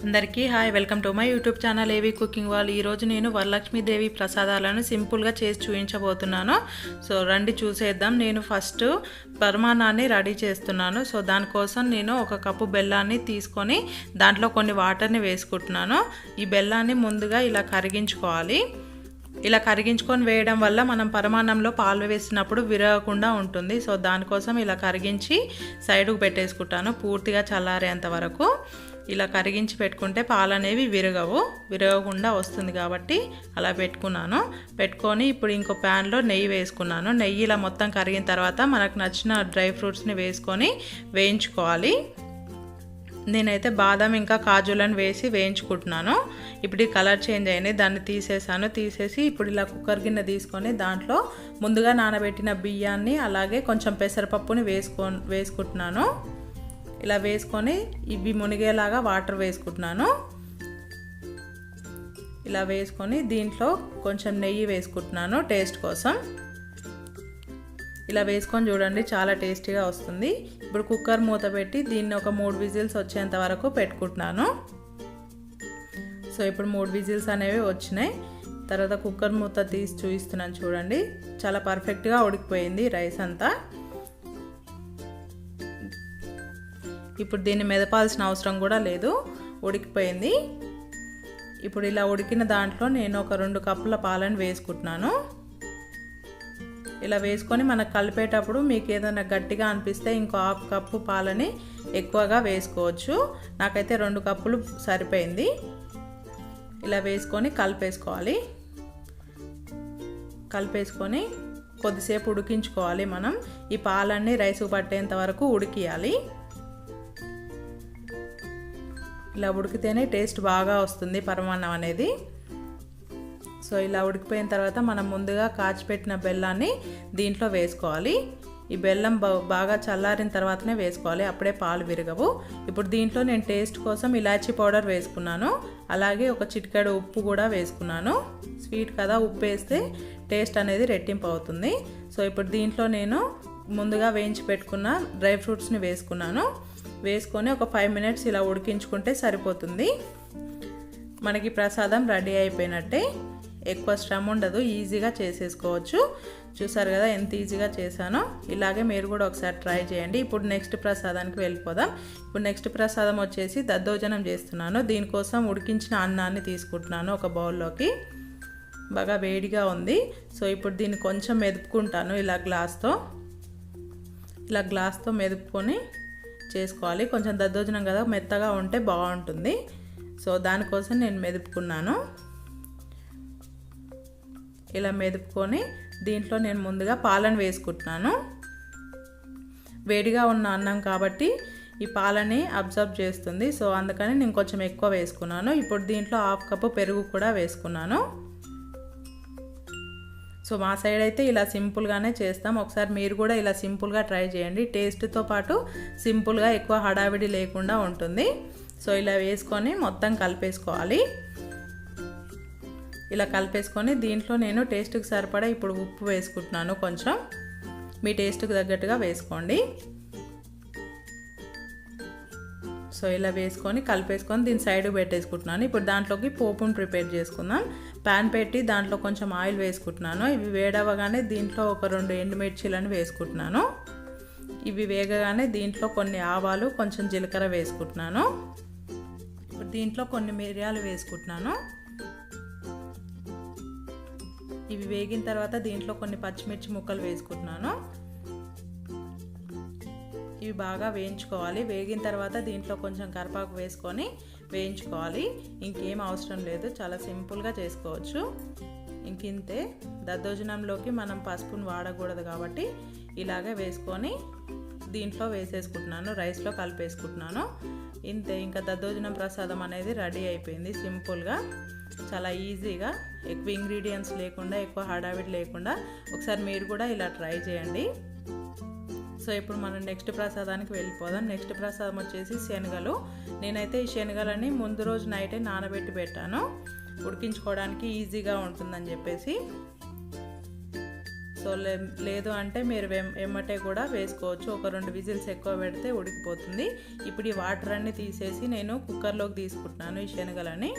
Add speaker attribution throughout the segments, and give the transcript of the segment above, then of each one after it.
Speaker 1: అందరికీ hi, welcome to my YouTube channel ఏవి cooking వాళ్ళు. ఈరోజు నేను వరలక్ష్మీదేవి ప్రసాదాలను సింపుల్గా చేసి చూపించబోతున్నాను. సో రండి చూసేద్దాం. నేను ఫస్ట్ పరమాన్నాన్ని రెడీ చేస్తున్నాను. సో దానికోసం నేను 1 కప్పు బెల్లాన్ని తీసుకొని దాంట్లో కొన్ని వాటర్ని వేసుకుంటున్నాను. ఈ బెల్లాన్ని ముందుగా ఇలా కరిగించుకోవాలి. ఇలా కరిగించుకొని వేయడం వల్ల మనం పరమాన్నంలో పాలు వేసినప్పుడు విరగకుండా ఉంటుంది. సో దానికోసం ఇలా కరిగించి సైడ్కు పెట్టేసుకుంటాను పూర్తిగా చల్లారేంత వరకు. ఇలా కరిగించి పెట్టుకుంటే పాలు అనేవి విరగకుండా వస్తుంది కాబట్టి అలా పెట్టుకొని ఇప్పుడు ఇంకో ప్యాన్లో నెయ్యి వేసుకున్నాను. నెయ్యి ఇలా మొత్తం కరిగిన తర్వాత మనకు నచ్చిన డ్రై ఫ్రూట్స్ని వేసుకొని వేయించుకోవాలి. నేనైతే బాదం ఇంకా కాజులను వేసి వేయించుకుంటున్నాను. ఇప్పుడు ఈ కలర్ చేంజ్ అయింది, దాన్ని తీసేసి ఇప్పుడు ఇలా కుక్కర్ గిన్నె తీసుకొని దాంట్లో ముందుగా నానబెట్టిన బియ్యాన్ని అలాగే కొంచెం పెసరపప్పుని వేసుకుంటున్నాను. ఇలా వేసుకొని ఇవి మునిగేలాగా వాటర్ వేసుకుంటున్నాను. ఇలా వేసుకొని దీంట్లో కొంచెం నెయ్యి వేసుకుంటున్నాను టేస్ట్ కోసం. ఇలా వేసుకొని చూడండి, చాలా టేస్టీగా వస్తుంది. ఇప్పుడు కుక్కర్ మూత పెట్టి దీన్ని ఒక 3 విజిల్స్ వచ్చేంత వరకు పెట్టుకుంటున్నాను. సో ఇప్పుడు 3 విజిల్స్ అనేవి వచ్చినాయి. తర్వాత కుక్కర్ మూత తీసి చూపిస్తున్నాను చూడండి, చాలా పర్ఫెక్ట్గా ఉడికిపోయింది రైస్ అంతా. ఇప్పుడు దీన్ని మెదపాల్సిన అవసరం కూడా లేదు, ఉడికిపోయింది. ఇప్పుడు ఇలా ఉడికిన దాంట్లో నేను ఒక 2 కప్పుల పాలను వేసుకుంటున్నాను. ఇలా వేసుకొని మనకు కలిపేటప్పుడు మీకు ఏదైనా గట్టిగా అనిపిస్తే ఇంకో 1/2 కప్పు పాలని ఎక్కువగా వేసుకోవచ్చు. నాకైతే 2 కప్పులు సరిపోయింది. ఇలా వేసుకొని కలిపేసుకొని కొద్దిసేపు ఉడికించుకోవాలి. మనం ఈ పాలన్నీ రైస్కు పట్టేంత వరకు ఉడికియాలి. ఇలా ఉడికితేనే టేస్ట్ బాగా వస్తుంది పరమాన్నం అనేది. సో ఇలా ఉడికిపోయిన తర్వాత మనం ముందుగా కాచిపెట్టిన బెల్లాన్ని దీంట్లో వేసుకోవాలి. ఈ బెల్లం బాగా చల్లారిన తర్వాతనే వేసుకోవాలి, అప్పుడే పాలు విరగవు. ఇప్పుడు దీంట్లో నేను టేస్ట్ కోసం ఇలాచీ పౌడర్ వేసుకున్నాను, అలాగే ఒక చిటికెడు ఉప్పు కూడా వేసుకున్నాను. స్వీట్ కదా, ఉప్పు వేస్తే టేస్ట్ అనేది రెట్టింపు అవుతుంది. సో ఇప్పుడు దీంట్లో నేను ముందుగా వేయించి పెట్టుకున్న డ్రై ఫ్రూట్స్ని వేసుకొని ఒక 5 మినిట్స్ ఇలా ఉడికించుకుంటే సరిపోతుంది. మనకి ప్రసాదం రెడీ అయిపోయినట్టే. ఎక్కువ శ్రమ ఉండదు, ఈజీగా చేసేసుకోవచ్చు. చూసారు కదా ఎంత ఈజీగా చేశానో. ఇలాగే మీరు కూడా ఒకసారి ట్రై చేయండి. ఇప్పుడు నెక్స్ట్ ప్రసాదానికి వెళ్ళిపోదాం. ఇప్పుడు నెక్స్ట్ ప్రసాదం వచ్చేసి దద్దోజనం చేస్తున్నాను. దీనికోసం ఉడికించిన అన్నాన్ని తీసుకుంటున్నాను ఒక బౌల్లోకి. బాగా వేడిగా ఉంది. సో ఇప్పుడు దీన్ని కొంచెం మెదుపుకుంటాను ఇలా గ్లాస్తో మెదుపుకొని చేసుకోవాలి. కొంచెం దద్దోజనం కదా, మెత్తగా ఉంటే బాగుంటుంది. సో దానికోసం నేను మెదుపుకున్నాను. ఇలా మెదుపుకొని దీంట్లో నేను ముందుగా పాలను వేసుకుంటున్నాను. వేడిగా ఉన్న అన్నం కాబట్టి ఈ పాలని అబ్జర్వ్ చేస్తుంది. సో అందుకని నేను కొంచెం ఎక్కువ వేసుకున్నాను. ఇప్పుడు దీంట్లో 1/2 కప్పు పెరుగు కూడా వేసుకున్నాను. సో మా సైడ్ అయితే ఇలా సింపుల్గానే చేస్తాం. ఒకసారి మీరు కూడా ఇలా సింపుల్గా ట్రై చేయండి. టేస్ట్తో పాటు సింపుల్గా ఎక్కువ హడావిడి లేకుండా ఉంటుంది. సో ఇలా వేసుకొని మొత్తం కలిపేసుకోవాలి. ఇలా కలిపేసుకొని దీంట్లో నేను టేస్ట్కి సరిపడా ఇప్పుడు ఉప్పు వేసుకుంటున్నాను. కొంచెం మీ టేస్ట్కి తగ్గట్టుగా వేసుకోండి. సో ఇలా వేసుకొని కలిపేసుకొని దీని సైడ్ పెట్టేసుకుంటున్నాను. ఇప్పుడు దాంట్లోకి పోపును ప్రిపేర్ చేసుకుందాం. ప్యాన్ పెట్టి దాంట్లో కొంచెం ఆయిల్ వేసుకుంటున్నాను. ఇవి వేడవగానే దీంట్లో ఒక 2 ఎండుమిర్చీలను వేసుకుంటున్నాను. ఇవి వేగగానే దీంట్లో కొన్ని ఆవాలు, కొంచెం జీలకర్ర వేసుకుంటున్నాను. ఇప్పుడు దీంట్లో కొన్ని మిరియాలు వేసుకుంటున్నాను. ఇవి వేగిన తర్వాత దీంట్లో కొన్ని పచ్చిమిర్చి ముక్కలు వేసుకుంటున్నాను. ఇవి బాగా వేయించుకోవాలి. వేగిన తర్వాత దీంట్లో కొంచెం కరివేపాకు వేసుకొని వేయించుకోవాలి. ఇంకేం అవసరం లేదు, చాలా సింపుల్గా చేసుకోవచ్చు. ఇంతే. దద్దోజనంలోకి మనం పసుపును వాడకూడదు కాబట్టి ఇలాగే వేసుకొని దీంట్లో వేసేసుకుంటున్నాను, రైస్లో కలిపేసుకుంటున్నాను. ఇంతే. ఇంకా దద్దోజనం ప్రసాదం అనేది రెడీ అయిపోయింది. సింపుల్గా, చాలా ఈజీగా, ఎక్కువ ఇంగ్రీడియంట్స్ లేకుండా, ఎక్కువ హడావిడి లేకుండా. ఒకసారి మీరు కూడా ఇలా ట్రై చేయండి. సో ఇప్పుడు మనం నెక్స్ట్ ప్రసాదానికి వెళ్ళిపోదాం. నెక్స్ట్ ప్రసాదం వచ్చేసి శనగలు. నేనైతే ఈ శనగలని ముందు రోజు నైటే నానబెట్టి పెట్టాను, ఉడికించుకోవడానికి ఈజీగా ఉంటుందని చెప్పేసి. సో లేదు అంటే మీరు ఎమ్మటే కూడా వేసుకోవచ్చు. ఒక 2 విజిల్స్ ఎక్కువ పెడితే ఉడికిపోతుంది. ఇప్పుడు ఈ వాటర్ అన్నీ తీసేసి నేను కుక్కర్లోకి తీసుకుంటున్నాను ఈ శనగలని.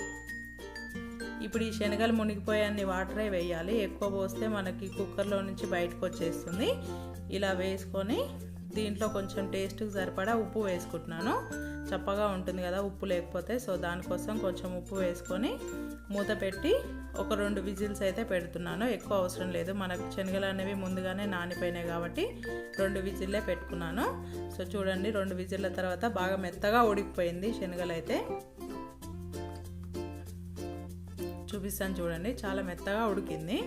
Speaker 1: ఇప్పుడు ఈ శనగలు మునిగిపోయే అన్ని వాటరే వేయాలి. ఎక్కువ పోస్తే మనకి కుక్కర్లో నుంచి బయటకు వచ్చేస్తుంది. ఇలా వేసుకొని దీంట్లో కొంచెం టేస్ట్కి సరిపడా ఉప్పు వేసుకుంటున్నాను. చప్పగా ఉంటుంది కదా ఉప్పు లేకపోతే, సో దానికోసం కొంచెం ఉప్పు వేసుకొని మూత పెట్టి ఒక 2 విజిల్స్ అయితే పెడుతున్నాను. ఎక్కువ అవసరం లేదు, మనకు శనగలు అనేవి ముందుగానే నానిపోయినాయి కాబట్టి 2 విజిల్లే పెట్టుకున్నాను. సో చూడండి 2 విజిల్ల తర్వాత బాగా మెత్తగా ఉడికిపోయింది శనగలు అయితే. చూపిస్తాను చూడండి, చాలా మెత్తగా ఉడికింది.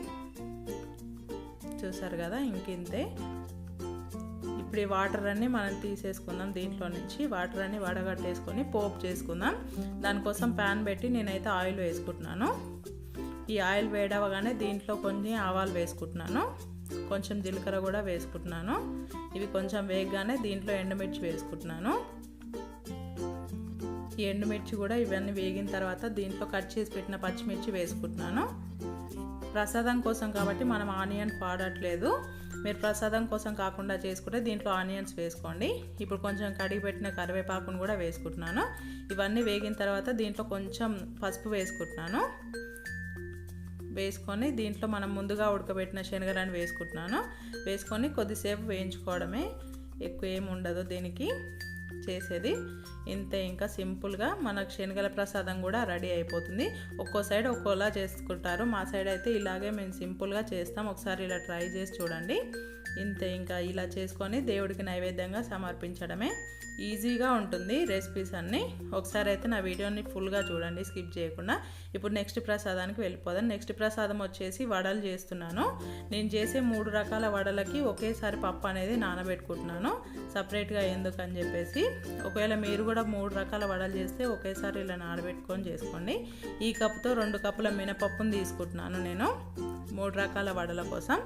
Speaker 1: చూసారు కదా, ఇంకింతే. ఇప్పుడు ఈ వాటర్ అన్నీ మనం తీసేసుకుందాం. దీంట్లో నుంచి వాటర్ అన్నీ వడగట్టేసుకొని పోపు చేసుకుందాం. దానికోసం ప్యాన్ పెట్టి నేనైతే ఆయిల్ వేసుకుంటున్నాను. ఈ ఆయిల్ వేడవగానే దీంట్లో కొన్ని ఆవాలు వేసుకుంటున్నాను, కొంచెం జీలకర్ర కూడా వేసుకుంటున్నాను. ఇవి కొంచెం వేగగానే దీంట్లో ఎండుమిర్చి వేసుకుంటున్నాను. ఈ ఎండుమిర్చి కూడా ఇవన్నీ వేగిన తర్వాత దీంట్లో కట్ చేసి పెట్టిన పచ్చిమిర్చి వేసుకుంటున్నాను. ప్రసాదం కోసం కాబట్టి మనం ఆనియన్స్ వాడట్లేదు. మీరు ప్రసాదం కోసం కాకుండా చేసుకుంటే దీంట్లో ఆనియన్స్ వేసుకోండి. ఇప్పుడు కొంచెం కడిగి పెట్టిన కరివేపాకును కూడా వేసుకుంటున్నాను. ఇవన్నీ వేగిన తర్వాత దీంట్లో కొంచెం పసుపు వేసుకుంటున్నాను. వేసుకొని దీంట్లో మనం ముందుగా ఉడకబెట్టిన శనగలను వేసుకుంటున్నాను. వేసుకొని కొద్దిసేపు వేయించుకోవడమే, ఎక్కువ ఏమి ఉండదు దీనికి చేసేది. ఇంతే, ఇంకా సింపుల్గా మనకు శనగల ప్రసాదం కూడా రెడీ అయిపోతుంది. ఒక్కో సైడ్ ఒక్కోలా చేసుకుంటారు, మా సైడ్ అయితే ఇలాగే మేము సింపుల్గా చేస్తాం. ఒకసారి ఇలా ట్రై చేసి చూడండి. ఇంతే, ఇంకా ఇలా చేసుకొని దేవుడికి నైవేద్యంగా సమర్పించడమే. ఈజీగా ఉంటుంది రెసిపీస్ అన్నీ. ఒకసారి అయితే నా వీడియోని ఫుల్గా చూడండి, స్కిప్ చేయకుండా. ఇప్పుడు నెక్స్ట్ ప్రసాదానికి వెళ్ళిపోదాం. నెక్స్ట్ ప్రసాదం వచ్చేసి వడలు చేస్తున్నాను. నేను చేసే 3 రకాల వడలకి ఒకేసారి పప్పు అనేది నానబెట్టుకుంటున్నాను, సపరేట్గా ఎందుకని చెప్పేసి. ఒకవేళ మీరు కూడా 3 రకాల వడలు చేస్తే ఒకేసారి ఇలా నానబెట్టుకొని చేసుకోండి. ఈ కప్పుతో 2 కప్పుల మినపప్పును తీసుకుంటున్నాను నేను 3 రకాల వడల కోసం.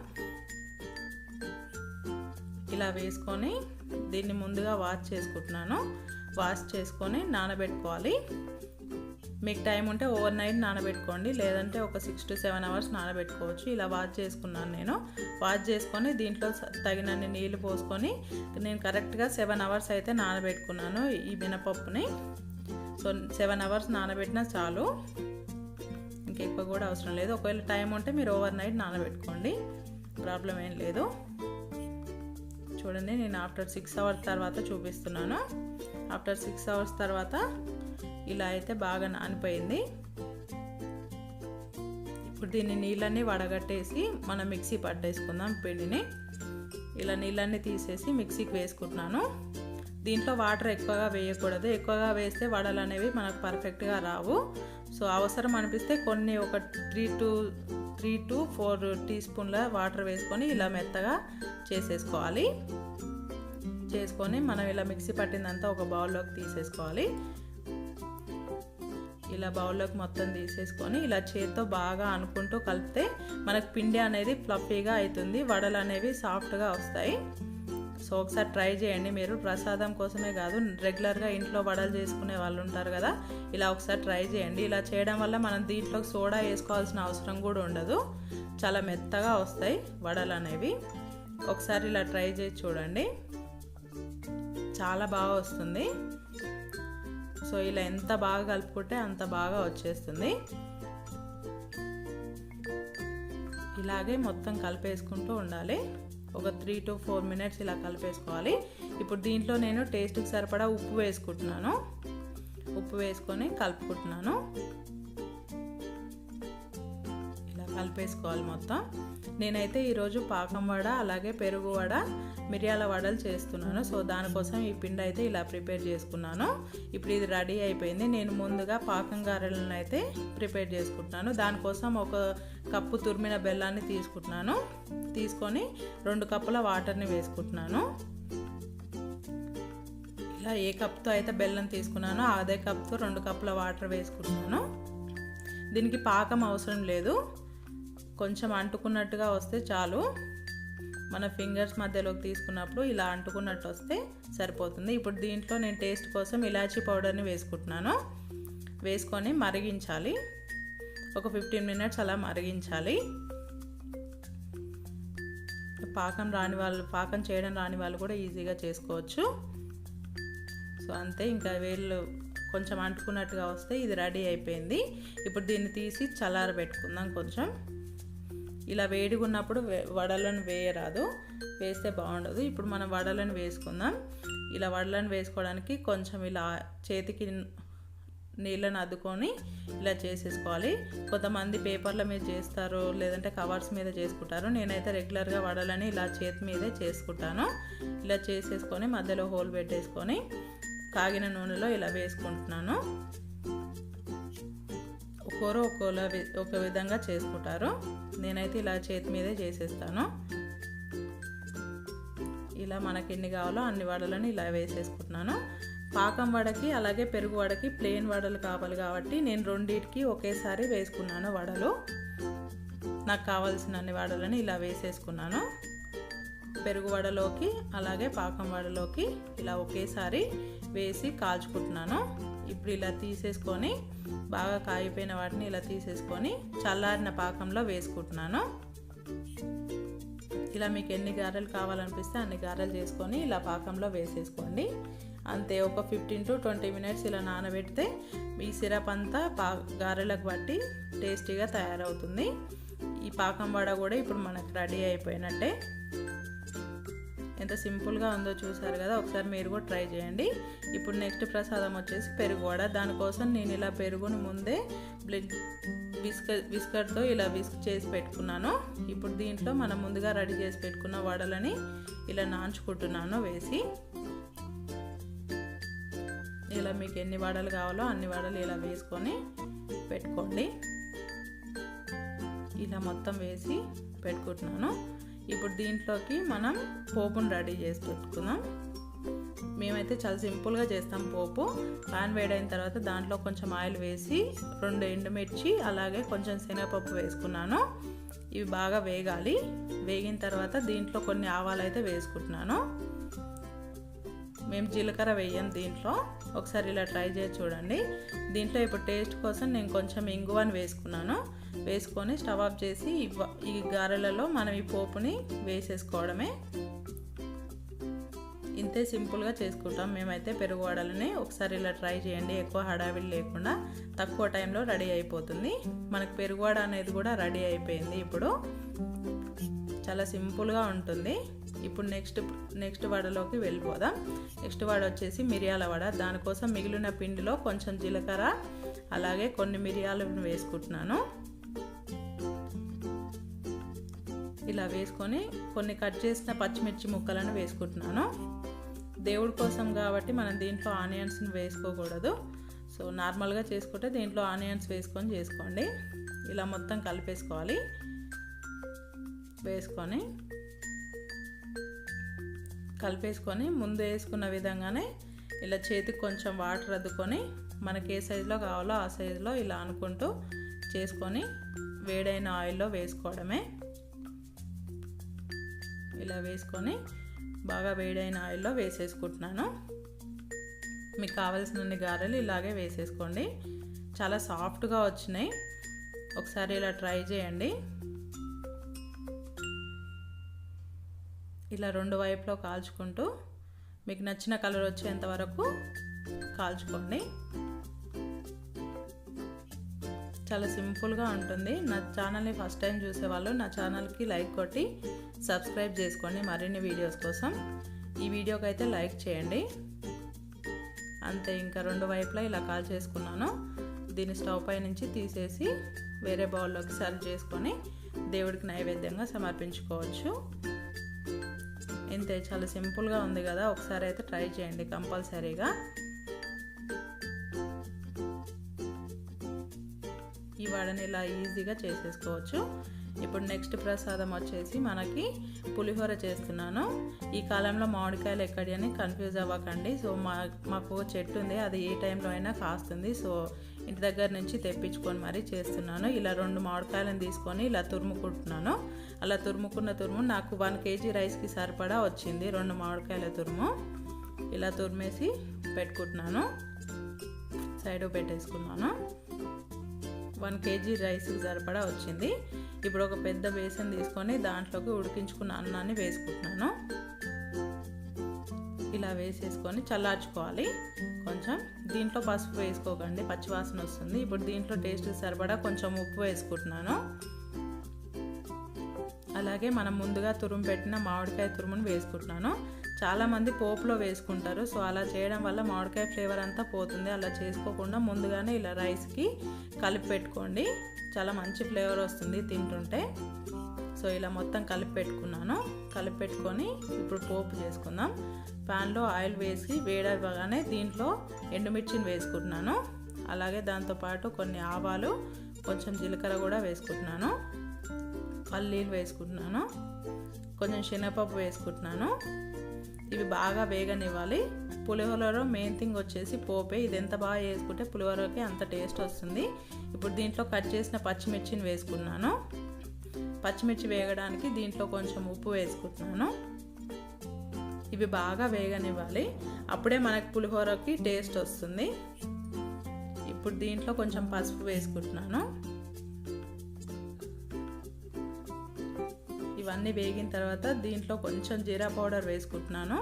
Speaker 1: ఇలా వేసుకొని దీన్ని ముందుగా వాష్ చేసుకుంటున్నాను. వాష్ చేసుకొని నానబెట్టుకోవాలి. మీకు టైం ఉంటే ఓవర్ నైట్ నానబెట్టుకోండి, లేదంటే ఒక 6 to 7 అవర్స్ నానబెట్టుకోవచ్చు. ఇలా వాష్ చేసుకున్నాను నేను. వాష్ చేసుకొని దీంట్లో తగినన్ని నీళ్ళు పోసుకొని నేను కరెక్ట్గా 7 అవర్స్ అయితే నానబెట్టుకున్నాను ఈ మినపప్పుని. సో 7 అవర్స్ నానబెట్టినా చాలు, ఇంకెక్కువ కూడా అవసరం లేదు. ఒకవేళ టైం ఉంటే మీరు ఓవర్ నైట్ నానబెట్టుకోండి, ప్రాబ్లం ఏం లేదు. చూడండి, నేను ఆఫ్టర్ 6 అవర్స్ తర్వాత చూపిస్తున్నాను. ఆఫ్టర్ 6 అవర్స్ తర్వాత ఇలా అయితే బాగా నానిపోయింది. ఇప్పుడు దీన్ని నీళ్ళన్నీ వడగట్టేసి మనం మిక్సీ పట్టేసుకుందాం పిండిని. ఇలా నీళ్ళన్నీ తీసేసి మిక్సీకి వేసుకుంటున్నాను. దీంట్లో వాటర్ ఎక్కువగా వేయకూడదు, ఎక్కువగా వేస్తే వడలు అనేవి మనకు పర్ఫెక్ట్గా రావు. సో అవసరం అనిపిస్తే కొన్ని ఒక 3 to 4 టీ స్పూన్ల వాటర్ వేసుకొని ఇలా మెత్తగా చేసేసుకోవాలి. చేసుకొని మనం ఇలా మిక్సీ పట్టిందంతా ఒక బౌల్లోకి తీసేసుకోవాలి. ఇలా బౌల్లోకి మొత్తం తీసేసుకొని ఇలా చేత్తో బాగా అనుకుంటూ కలిపితే మనకు పిండి అనేది ఫ్లఫీగా అవుతుంది, వడలు అనేవి సాఫ్ట్గా వస్తాయి. సో ఒకసారి ట్రై చేయండి. మీరు ప్రసాదం కోసమే కాదు, రెగ్యులర్గా ఇంట్లో వడలు చేసుకునే వాళ్ళు ఉంటారు కదా, ఇలా ఒకసారి ట్రై చేయండి. ఇలా చేయడం వల్ల మనం దీంట్లో సోడా వేసుకోవాల్సిన అవసరం కూడా ఉండదు, చాలా మెత్తగా వస్తాయి వడలు అనేవి. ఒకసారి ఇలా ట్రై చేసి చూడండి, చాలా బాగా వస్తుంది. సో ఇలా ఎంత బాగా కలుపుకుంటే అంత బాగా వచ్చేస్తుంది. ఇలాగే మొత్తం కలిపేసుకుంటూ ఉండాలి. ఒక 3 to 4 minutes ఇలా కలిపేసుకోవాలి. ఇప్పుడు దీంట్లో నేను టేస్ట్కి సరిపడా ఉప్పు వేసుకుంటున్నాను. ఉప్పు వేసుకొని కలుపుకుంటున్నాను. ఇలా కలిపేసుకోవాలి మొత్తం. నేనైతే ఈరోజు పాకం వడ, అలాగే పెరుగు వడ, మిరియాల వడలు చేస్తున్నాను. సో దానికోసం ఈ పిండి అయితే ఇలా ప్రిపేర్ చేసుకున్నాను. ఇప్పుడు ఇది రెడీ అయిపోయింది. నేను ముందుగా పాకం గారెలను అయితే ప్రిపేర్ చేసుకుంటున్నాను. దానికోసం ఒక కప్పు తురిమిన బెల్లాన్ని తీసుకుంటున్నాను. తీసుకొని 2 కప్పుల వాటర్ని వేసుకుంటున్నాను. ఇలా ఏ కప్తో అయితే బెల్లం తీసుకున్నానో అదే కప్తో 2 కప్పుల వాటర్ వేసుకుంటున్నాను. దీనికి పాకం అవసరం లేదు, కొంచెం అంటుకున్నట్టుగా వస్తే చాలు. మన ఫింగర్స్ మధ్యలోకి తీసుకున్నప్పుడు ఇలా అంటుకున్నట్టు వస్తే సరిపోతుంది. ఇప్పుడు దీంట్లో నేను టేస్ట్ కోసం ఇలాచీ పౌడర్ని వేసుకుంటున్నాను. వేసుకొని మరిగించాలి, ఒక 15 minutes అలా మరిగించాలి. పాకం చేయడం రాని వాళ్ళు కూడా ఈజీగా చేసుకోవచ్చు. సో అంతే, ఇంకా వేళ్ళు కొంచెం అంటుకున్నట్టుగా వస్తే ఇది రెడీ అయిపోయింది. ఇప్పుడు దీన్ని తీసి చల్లారబెట్టుకుందాం. కొంచెం ఇలా వేడిగా ఉన్నప్పుడు వడలను వేయరాదు, వేస్తే బాగుండదు. ఇప్పుడు మనం వడలను వేసుకుందాం. ఇలా వడలను వేసుకోవడానికి కొంచెం ఇలా చేతికి నీళ్ళని అద్దుకొని ఇలా చేసేసుకోవాలి. కొంతమంది పేపర్ల మీద చేస్తారు, లేదంటే కవర్స్ మీద చేసుకుంటారు. నేనైతే రెగ్యులర్గా వడలని ఇలా చేతి మీదే చేసుకుంటాను. ఇలా చేసేసుకొని మధ్యలో హోల్ పెట్టేసుకొని కాగిన నూనెలో ఇలా వేసుకుంటున్నాను. ఒక్కొరు ఒక విధంగా చేసుకుంటారు. నేనైతే ఇలా చేతి మీదే చేసేస్తాను. ఇలా మనకి ఎన్ని కావాలో అన్ని వడలను ఇలా వేసేసుకుంటున్నాను. పాకం వడకి అలాగే పెరుగు వడకి ప్లెయిన్ వడలు కావాలి కాబట్టి నేను రెండింటికి ఒకేసారి వేసుకున్నాను వడలు. నాకు కావాల్సిన అన్ని వడలను ఇలా వేసేసుకున్నాను. పెరుగు వడలోకి అలాగే పాకం వడలోకి ఇలా ఒకేసారి వేసి కాల్చుకుంటున్నాను. ఇప్పుడు ఇలా తీసేసుకొని బాగా కాగిపోయిన వాటిని ఇలా తీసేసుకొని చల్లారిన పాకంలో వేసుకుంటున్నాను. ఇలా మీకు ఎన్ని గారెలు కావాలనిపిస్తే అన్ని గారెలు చేసుకొని ఇలా పాకంలో వేసేసుకోండి. అంతే, ఒక 15 to 20 minutes ఇలా నానబెడితే ఈ సిరప్ అంతా గారెలకు బట్టి టేస్టీగా తయారవుతుంది. ఈ పాకం వడ కూడా ఇప్పుడు మనకు రెడీ అయిపోయినట్టే. ఎంత సింపుల్గా ఉందో చూసారు కదా, ఒకసారి మీరు కూడా ట్రై చేయండి. ఇప్పుడు నెక్స్ట్ ప్రసాదం వచ్చేసి పెరుగు వడ. దానికోసం నేను ఇలా పెరుగుని ముందే విస్కర్తో ఇలా విస్క్ చేసి పెట్టుకున్నాను. ఇప్పుడు దీంట్లో మనం ముందుగా రెడీ చేసి పెట్టుకున్న వడలని ఇలా నాంచుకుంటున్నాను వేసి. ఇలా మీకు ఎన్ని వడలు కావాలో అన్ని వడలు ఇలా వేసుకొని పెట్టుకోండి. ఇలా మొత్తం వేసి పెట్టుకుంటున్నాను. ఇప్పుడు దీంట్లోకి మనం పోపును రెడీ చేసి పెట్టుకుందాం. మేమైతే చాలా సింపుల్గా చేస్తాం పోపు. పాన్ వేడైన తర్వాత దాంట్లో కొంచెం ఆయిల్ వేసి 2 ఎండుమిర్చి అలాగే కొంచెం శనగపప్పు వేసుకున్నాను. ఇవి బాగా వేగాలి. వేగిన తర్వాత దీంట్లో కొన్ని ఆవాలు అయితే వేసుకుంటున్నాను. మేము జీలకర్ర వేయం దీంట్లో. ఒకసారి ఇలా ట్రై చేసి చూడండి. దీంట్లో ఇప్పుడు టేస్ట్ కోసం నేను కొంచెం ఇంగువని వేసుకున్నాను. వేసుకొని స్టవ్ ఆఫ్ చేసి ఈ గారెలలో మనం ఈ పోపుని వేసేసుకోవడమే. ఇంతే సింపుల్గా చేసుకుంటాం మేమైతే పెరుగు వడలని. ఒకసారి ఇలా ట్రై చేయండి. ఎక్కువ హడావిడి లేకుండా తక్కువ టైంలో రెడీ అయిపోతుంది. మనకు పెరుగు వడ అనేది కూడా రెడీ అయిపోయింది. ఇప్పుడు చాలా సింపుల్గా ఉంటుంది. ఇప్పుడు నెక్స్ట్ వడలోకి వెళ్ళిపోదాం. నెక్స్ట్ వడ వచ్చేసి మిరియాల వడ. దానికోసం మిగిలిన పిండిలో కొంచెం జీలకర్ర అలాగే కొన్ని మిరియాలను వేసుకుంటున్నాను. ఇలా వేసుకొని కొన్ని కట్ చేసిన పచ్చిమిర్చి ముక్కలను వేసుకుంటున్నాను. దేవుడి కోసం కాబట్టి మనం దీంట్లో ఆనియన్స్ని వేసుకోకూడదు. సో నార్మల్గా చేసుకుంటే దీంట్లో ఆనియన్స్ వేసుకొని చేసుకోండి. ఇలా మొత్తం కలిపేసుకోవాలి. కలిపేసుకొని ముందు వేసుకున్న విధంగానే ఇలా చేతికి కొంచెం వాటర్ అద్దుకొని మనకి ఏ సైజులో కావాలో ఆ సైజులో ఇలా అనుకుంటూ చేసుకొని వేడైన ఆయిల్లో వేసుకోవడమే. ఇలా వేసుకొని బాగా వేడైన ఆయిల్లో వేసేసుకుంటున్నాను. మీకు కావాల్సిన గారెలు ఇలాగే వేసేసుకోండి. చాలా సాఫ్ట్గా వచ్చినాయి. ఒకసారి ఇలా ట్రై చేయండి. ఇలా 2 వైపులో కాల్చుకుంటూ మీకు నచ్చిన కలర్ వచ్చేంత వరకు కాల్చుకోండి. చాలా సింపుల్గా ఉంటుంది. నా ఛానల్ని ఫస్ట్ టైం చూసేవాళ్ళు నా ఛానల్కి లైక్ కొట్టి సబ్స్క్రైబ్ చేసుకోండి మరిన్ని వీడియోస్ కోసం. ఈ వీడియోకి అయితే లైక్ చేయండి. అంతే, ఇంకా 2 వైపులా ఇలా కాల్చేసుకున్నాను. దీన్ని స్టవ్ పై నుంచి తీసేసి వేరే బౌల్లోకి సర్వ్ చేసుకొని దేవుడికి నైవేద్యంగా సమర్పించుకోవచ్చు. ఇంతే, చాలా సింపుల్గా ఉంది కదా. ఒకసారి అయితే ట్రై చేయండి కంపల్సరీగా. ఈ వడని ఇలా ఈజీగా చేసేసుకోవచ్చు. ఇప్పుడు నెక్స్ట్ ప్రసాదం వచ్చేసి మనకి పులిహోర చేస్తున్నాను. ఈ కాలంలో మామిడికాయలు ఎక్కడి అని కన్ఫ్యూజ్ అవ్వకండి. సో మాకు చెట్టు ఉంది, అది ఏ టైంలో అయినా కాస్తుంది. సో ఇంటి దగ్గర నుంచి తెప్పించుకొని మరీ చేస్తున్నాను. ఇలా 2 మామిడికాయలను తీసుకొని ఇలా తురుముకుంటున్నాను. అలా తురుము నాకు 1 kg రైస్కి సరిపడా వచ్చింది. 2 మామిడికాయల తురుము ఇలా తురిమేసి పెట్టుకుంటున్నాను. సైడ్ పెట్టేసుకున్నాను. 1 కేజీ రైస్కి సరిపడా వచ్చింది. ఇప్పుడు ఒక పెద్ద బేసన్ తీసుకొని దాంట్లోకి ఉడికించుకున్న అన్నాన్ని వేసుకుంటున్నాను. ఇలా వేసేసుకొని చల్లార్చుకోవాలి. కొంచెం దీంట్లో పసుపు వేసుకోకండి, పచ్చివాసన వస్తుంది. ఇప్పుడు దీంట్లో టేస్ట్కి సరిపడా కొంచెం ఉప్పు వేసుకుంటున్నాను. అలాగే మనం ముందుగా తురుము పెట్టిన మామిడికాయ తురుమును వేసుకుంటున్నాను. చాలామంది పోపులో వేసుకుంటారు. సో అలా చేయడం వల్ల మామిడికాయ ఫ్లేవర్ అంతా పోతుంది. అలా చేసుకోకుండా ముందుగానే ఇలా రైస్కి కలిపి పెట్టుకోండి, చాలా మంచి ఫ్లేవర్ వస్తుంది తింటుంటే. సో ఇలా మొత్తం కలిపి పెట్టుకున్నాను. కలిపి పెట్టుకొని ఇప్పుడు పోపు చేసుకుందాం. ప్యాన్లో ఆయిల్ వేసి వేడవగానే దీంట్లో ఎండుమిర్చిని వేసుకుంటున్నాను. అలాగే దాంతోపాటు కొన్ని ఆవాలు, కొంచెం జీలకర్ర కూడా వేసుకుంటున్నాను. పల్లీలు వేసుకుంటున్నాను. కొంచెం శనగపప్పు వేసుకుంటున్నాను. ఇవి బాగా వేగనివ్వాలి. పులిహోరలో మెయిన్ థింగ్ వచ్చేసి పోపే. ఇది ఎంత బాగా వేసుకుంటే పులిహోరకి అంత టేస్ట్ వస్తుంది. ఇప్పుడు దీంట్లో కట్ చేసిన పచ్చిమిర్చిని వేసుకున్నాను. పచ్చిమిర్చి వేగడానికి దీంట్లో కొంచెం ఉప్పు వేసుకుంటున్నాను. ఇవి బాగా వేగనివ్వాలి, అప్పుడే మనకి పులిహోరకి టేస్ట్ వస్తుంది. ఇప్పుడు దీంట్లో కొంచెం పసుపు వేసుకుంటున్నాను. ఇవన్నీ వేగిన తర్వాత దీంట్లో కొంచెం జీరా పౌడర్ వేసుకుంటున్నాను.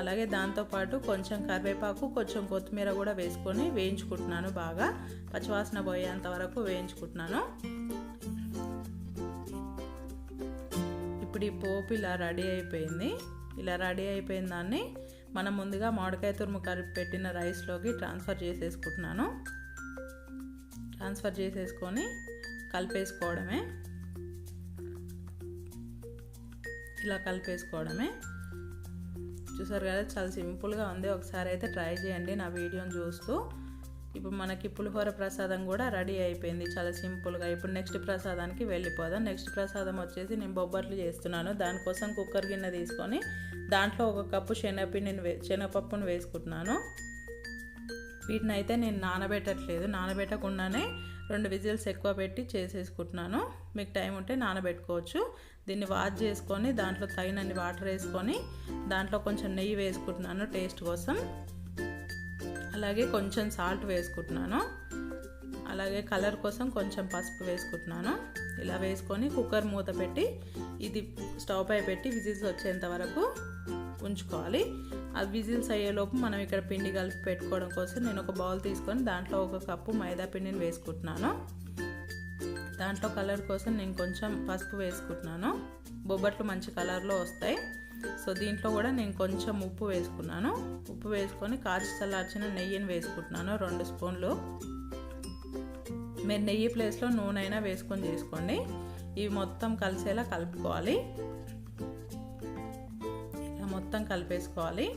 Speaker 1: అలాగే దాంతోపాటు కొంచెం కరివేపాకు, కొంచెం కొత్తిమీర కూడా వేసుకొని వేయించుకుంటున్నాను. బాగా పచ్చివాసన పోయేంత వరకు వేయించుకుంటున్నాను. ఇప్పుడు ఈ పోపు ఇలా రెడీ అయిపోయింది. ఇలా రెడీ అయిపోయిన దాన్ని మనం ముందుగా మామిడికాయ తురుము కలిపి పెట్టిన రైస్లోకి ట్రాన్స్ఫర్ చేసేసుకుంటున్నాను. ట్రాన్స్ఫర్ చేసేసుకొని కలిపేసుకోవడమే. ఇలా కలిపేసుకోవడమే. చూసారు కదా, చాలా సింపుల్గా ఉంది. ఒకసారి అయితే ట్రై చేయండి నా వీడియోని చూస్తూ. ఇప్పుడు మనకి పులిహోర ప్రసాదం కూడా రెడీ అయిపోయింది చాలా సింపుల్గా. ఇప్పుడు నెక్స్ట్ ప్రసాదానికి వెళ్ళిపోదాం. నెక్స్ట్ ప్రసాదం వచ్చేసి నేను బొబ్బట్లు చేస్తున్నాను. దానికోసం కుక్కర్ గిన్నె తీసుకొని దాంట్లో 1 కప్పు శనగపప్పును వేసుకుంటున్నాను. వీటిని అయితే నేను నానబెట్టట్లేదు, నానబెట్టకుండానే 2 విజిల్స్ ఎక్కువ పెట్టి చేసేసుకుంటున్నాను. మీకు టైం ఉంటే నానబెట్టుకోవచ్చు. దీన్ని వాష్ చేసుకొని దాంట్లో తగినన్ని వాటర్ వేసుకొని దాంట్లో కొంచెం నెయ్యి వేసుకుంటున్నాను టేస్ట్ కోసం. అలాగే కొంచెం సాల్ట్ వేసుకుంటున్నాను. అలాగే కలర్ కోసం కొంచెం పసుపు వేసుకుంటున్నాను. ఇలా వేసుకొని కుక్కర్ మూత పెట్టి ఇది స్టవ్ పై పెట్టి విజిల్స్ వచ్చేంత వరకు ఉంచుకోవాలి. ఆ విజిల్స్ అయ్యేలోపు మనం ఇక్కడ పిండి కలిపి పెట్టుకోవడం కోసం నేను ఒక బౌల్ తీసుకొని దాంట్లో 1 కప్పు మైదా పిండిని వేసుకుంటున్నాను. దాంట్లో కలర్ కోసం నేను కొంచెం పసుపు వేసుకుంటున్నాను. బొబ్బట్లు మంచి కలర్లో వస్తాయి. సో దీంట్లో కూడా నేను కొంచెం ఉప్పు వేసుకున్నాను. ఉప్పు వేసుకొని కాచి చల్లార్చిన నెయ్యిని వేసుకుంటున్నాను 2 స్పూన్లు. మీరు నెయ్యి ప్లేస్లో నూనె అయినా వేసుకొని చేసుకోండి. ఇవి మొత్తం కలిసేలా కలుపుకోవాలి. ఇలా మొత్తం కలిపేసుకోవాలి.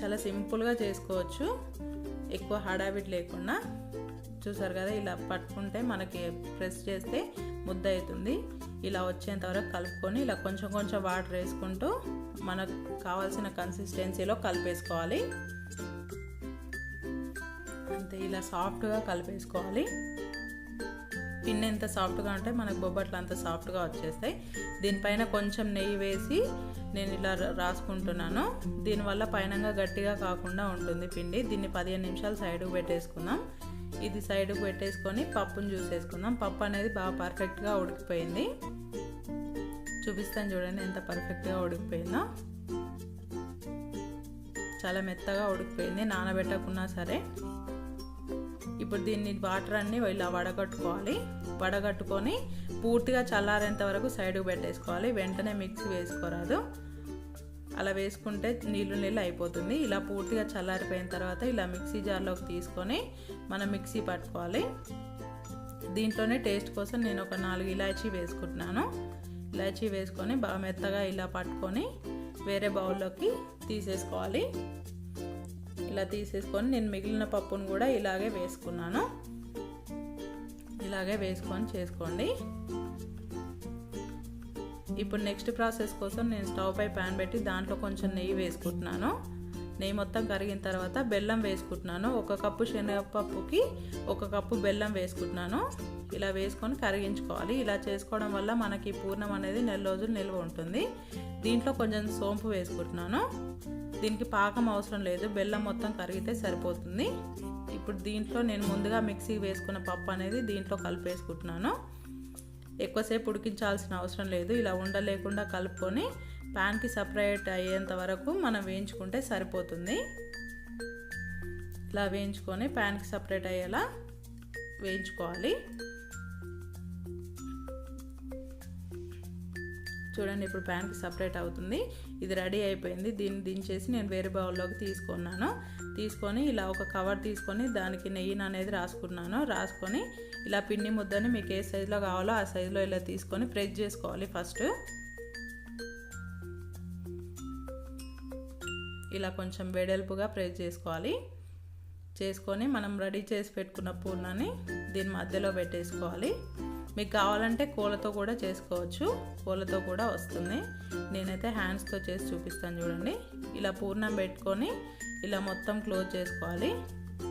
Speaker 1: చాలా సింపుల్గా చేసుకోవచ్చు, ఎక్కువ హడావిడి లేకుండా. చూసారు కదా, ఇలా పట్టుకుంటే మనకి ప్రెస్ చేస్తే ముద్ద అవుతుంది. ఇలా వచ్చేంత వరకు కలుపుకొని ఇలా కొంచెం కొంచెం వాటర్ వేసుకుంటూ మనకు కావాల్సిన కన్సిస్టెన్సీలో కలిపేసుకోవాలి. అంతే, ఇలా సాఫ్ట్గా కలిపేసుకోవాలి. పిండి ఎంత సాఫ్ట్గా ఉంటే మనకు బొబ్బట్లు అంత సాఫ్ట్గా వచ్చేస్తాయి. దీనిపైన కొంచెం నెయ్యి వేసి నేను ఇలా రాసుకుంటున్నాను. దీనివల్ల పైనంగా గట్టిగా కాకుండా ఉంటుంది పిండి. దీన్ని 15 నిమిషాలు సైడ్కి పెట్టేసుకుందాం. ఇది సైడ్కి పెట్టేసుకొని పప్పును చూసేసుకుందాం. పప్పు అనేది బాగా పర్ఫెక్ట్గా ఉడికిపోయింది. చూపిస్తాను చూడండి ఎంత పర్ఫెక్ట్గా ఉడికిపోయిందో. చాలా మెత్తగా ఉడికిపోయింది, నానబెట్టకున్నా సరే. ఇప్పుడు దీన్ని వాటర్ అన్నీ ఇలా వడగట్టుకోవాలి. వడగట్టుకొని పూర్తిగా చల్లారేంత వరకు సైడ్కి పెట్టేసుకోవాలి. వెంటనే మిక్సీ వేసుకోరాదు, అలా వేసుకుంటే నీళ్ళు అయిపోతుంది. ఇలా పూర్తిగా చల్లారిపోయిన తర్వాత ఇలా మిక్సీ జార్లోకి తీసుకొని మనం మిక్సీ పట్టుకోవాలి. దీంట్లోనే టేస్ట్ కోసం నేను ఒక 4 ఇలాచీ వేసుకుంటున్నాను. ఇలాచీ వేసుకొని బాగా మెత్తగా ఇలా పట్టుకొని వేరే బౌల్లోకి తీసేసుకోవాలి. ఇలా తీసేసుకొని నేను మిగిలిన పప్పును కూడా ఇలాగే వేసుకున్నాను. ఇలాగే వేసుకొని చేసుకోండి. ఇప్పుడు నెక్స్ట్ ప్రాసెస్ కోసం నేను స్టవ్ పై ప్యాన్ పెట్టి దాంట్లో కొంచెం నెయ్యి వేసుకుంటున్నాను. నెయ్యి మొత్తం కరిగిన తర్వాత బెల్లం వేసుకుంటున్నాను. 1 కప్పు శనగపప్పుకి 1 కప్పు బెల్లం వేసుకుంటున్నాను. ఇలా వేసుకొని కరిగించుకోవాలి. ఇలా చేసుకోవడం వల్ల మనకి పూర్ణం అనేది నెల రోజులు నిల్వ ఉంటుంది. దీంట్లో కొంచెం సోంపు వేసుకుంటున్నాను. దీనికి పాకం అవసరం లేదు, బెల్లం మొత్తం కరిగితే సరిపోతుంది. ఇప్పుడు దీంట్లో నేను ముందుగా మిక్సీ వేసుకున్న పప్పు అనేది దీంట్లో కలిపేసుకుంటున్నాను. ఎక్కువసేపు ఉడికించాల్సిన అవసరం లేదు. ఇలా ఉండలేకుండా కలుపుకొని ప్యాన్కి సపరేట్ అయ్యేంత వరకు మనం వేయించుకుంటే సరిపోతుంది. ఇలా వేయించుకొని ప్యాన్కి సపరేట్ అయ్యేలా వేయించుకోవాలి. చూడండి ఇప్పుడు ప్యాన్కి సపరేట్ అవుతుంది. ఇది రెడీ అయిపోయింది. దీన్ని దించేసి నేను వేరే బౌల్లోకి తీసుకొని ఇలా ఒక కవర్ తీసుకొని దానికి నెయ్యి అనేది రాసుకొని ఇలా పిండి ముద్దని మీకు ఏ సైజులో కావాలో ఆ సైజులో ఇలా తీసుకొని ప్రెస్ చేసుకోవాలి. ఫస్ట్ ఇలా కొంచెం వెడల్పుగా ప్రెస్ చేసుకొని మనం రెడీ చేసి పెట్టుకున్న పూర్ణాన్ని దీని మధ్యలో పెట్టేసుకోవాలి. మీకు కావాలంటే కోలతో కూడా చేసుకోవచ్చు, కోలతో కూడా వస్తుంది. నేనైతే హ్యాండ్స్తో చేసి చూపిస్తాను. చూడండి ఇలా పూర్ణం పెట్టుకొని ఇలా మొత్తం క్లోజ్ చేసుకోవాలి.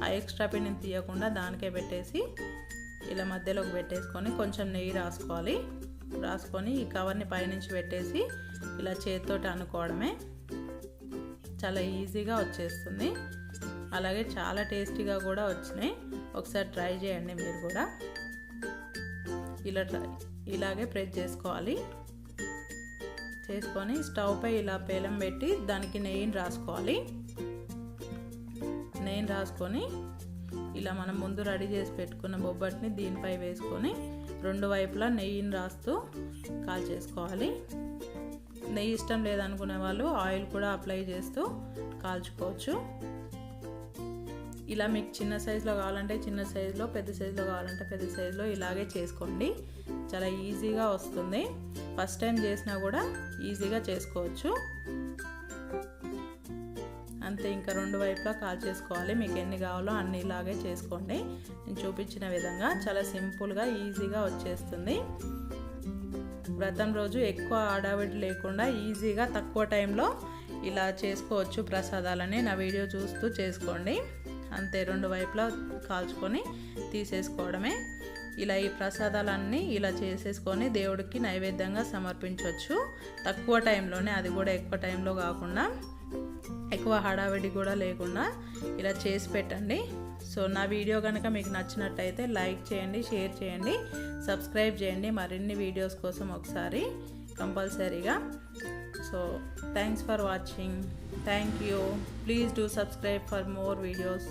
Speaker 1: ఆ ఎక్స్ట్రా పిండిని తీయకుండా దానికే పెట్టేసి ఇలా మధ్యలోకి పెట్టేసుకొని కొంచెం నెయ్యి రాసుకొని ఈ కవర్ని పైనుంచి పెట్టేసి ఇలా చేతితోటి అనుకోవడమే. చాలా ఈజీగా వచ్చేస్తుంది. అలాగే చాలా టేస్టీగా కూడా వచ్చినాయి. ఒకసారి ట్రై చేయండి మీరు కూడా. ఇలాగే ప్రెస్ చేసుకొని స్టవ్ పై ఇలా పేలం పెట్టి దానికి నెయ్యిని రాసుకొని ఇలా మనం ముందు రెడీ చేసి పెట్టుకున్న బొబ్బట్ని దీనిపై వేసుకొని రెండు వైపులా నెయ్యిని రాస్తూ కాల్చేసుకోవాలి. నెయ్యి ఇష్టం లేదనుకునే వాళ్ళు ఆయిల్ కూడా అప్లై చేస్తూ కాల్చుకోవచ్చు. ఇలా మీకు చిన్న సైజులో కావాలంటే చిన్న సైజులో, పెద్ద సైజులో కావాలంటే పెద్ద సైజులో ఇలాగే చేసుకోండి. చాలా ఈజీగా వస్తుంది. ఫస్ట్ టైం చేసినా కూడా ఈజీగా చేసుకోవచ్చు. అంతే, ఇంకా రెండు వైపులా కాల్చేసుకోవాలి. మీకు ఎన్ని కావాలో అన్ని ఇలాగే చేసుకోండి. నేను చూపించిన విధంగా చాలా సింపుల్గా ఈజీగా వచ్చేస్తుంది. వ్రతం రోజు ఎక్కువ హడావిడి లేకుండా ఈజీగా తక్కువ టైంలో ఇలా చేసుకోవచ్చు ప్రసాదాలని. నా వీడియో చూస్తూ చేసుకోండి. అంతే, రెండు వైపులా కాల్చుకొని తీసేసుకోవడమే. ఇలా ఈ ప్రసాదాలన్నీ ఇలా చేసేసుకొని దేవుడికి నైవేద్యంగా సమర్పించవచ్చు తక్కువ టైంలోనే. అది కూడా ఎక్కువ టైంలో కాకుండా, ఎక్కువ హడావిడి కూడా లేకుండా ఇలా చేసి పెట్టండి. సో నా వీడియో కనుక మీకు నచ్చినట్టయితే లైక్ చేయండి, షేర్ చేయండి, సబ్స్క్రైబ్ చేయండి మరిన్ని వీడియోస్ కోసం ఒకసారి కంపల్సరీగా. So thanks for watching. Thank you. Please do subscribe for more videos.